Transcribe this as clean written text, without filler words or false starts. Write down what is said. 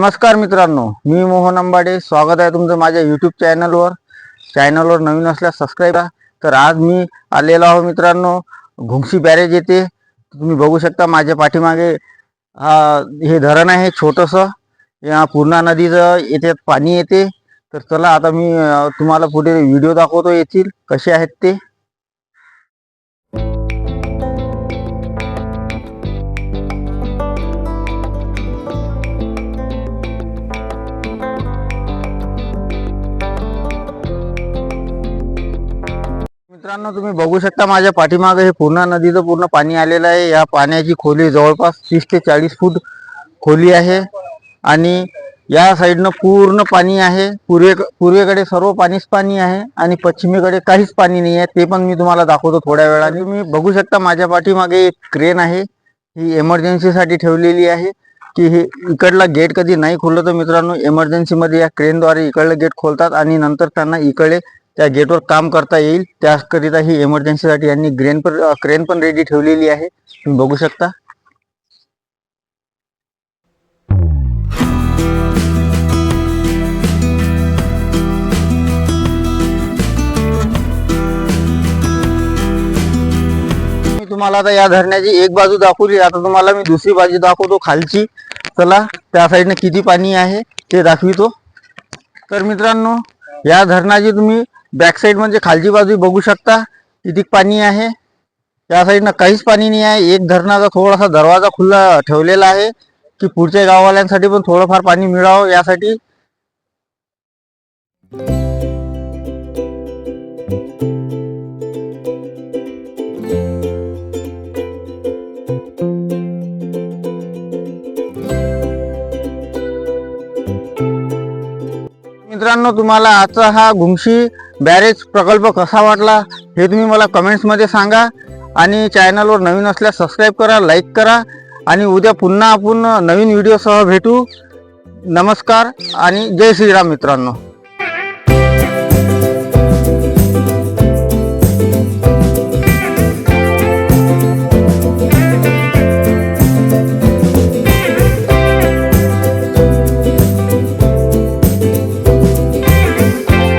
नमस्कार मित्रांनो, मी मोहन अंबाडे. स्वागत आहे तुमचं माझ्या यूट्यूब चॅनलवर नवीन असल्यास सबस्क्राईब करा. तर आज मी आलेलो आहो मित्रांनो घुंगशी बॅरेज येथे. तुम्ही बघू शकता माझ्या पाठीमागे हे धरण आहे छोटंसं. या पूर्णा नदीचं येथे पाणी येते. तर चला आता मी तुम्हाला पुढे व्हिडिओ दाखवतो येथील कसे आहेत ते. मित्रांनो तुम्ही बघू शकता माझ्या पाठीमागे हे पूर्णा नदीचं पूर्ण पाणी आलेलं आहे. या पाण्याची खोली जवळपास 30 ते 40 फूट खोली आहे आणि या साईडनं पूर्ण पाणी आहे. पूर्वेकडे सर्व पाणीच पाणी आहे आणि पश्चिमेकडे काहीच पाणी नाही आहे. ते पण मी तुम्हाला दाखवतो थोड्या वेळाने. तुम्ही बघू शकता माझ्या पाठीमागे एक क्रेन आहे. ही इमर्जन्सीसाठी ठेवलेली आहे की हे इकडला गेट कधी नाही खोललं तर मित्रांनो इमर्जन्सीमध्ये या क्रेनद्वारे इकडलं गेट खोलतात आणि नंतर त्यांना इकडे त्या गेटवर काम करता येईल. त्याकरिता ही इमर्जन्सीसाठी यांनी क्रेन पण रेडी ठेवलेली आहे. तुम्ही बघू शकता. मी तुम्हाला आता या धरणाची एक बाजू दाखवली. आता तुम्हाला मी दुसरी बाजू दाखवतो खालची. चला त्या साईडने किती पाणी आहे ते दाखवितो. तर मित्रांनो या धरणाची तुम्ही बॅक साईड म्हणजे खालची बाजू बघू शकता किती पाणी आहे. या साईडनं काहीच पाणी नाही आहे. एक धरणाचा थोडासा दरवाजा खुला ठेवलेला आहे की पुढच्या गाववाल्यांसाठी पण थोडंफार पाणी मिळावं यासाठी. मित्रांनो तुम्हाला आजचा हा घुंगशी बॅरेज प्रकल्प कसा वाटला हे तुम्ही मला कमेंट्समध्ये सांगा आणि चॅनलवर नवीन असल्यास सबस्क्राईब करा, लाईक करा आणि उद्या पुन्हा आपण नवीन व्हिडिओसह भेटू. नमस्कार आणि जय श्रीराम मित्रांनो.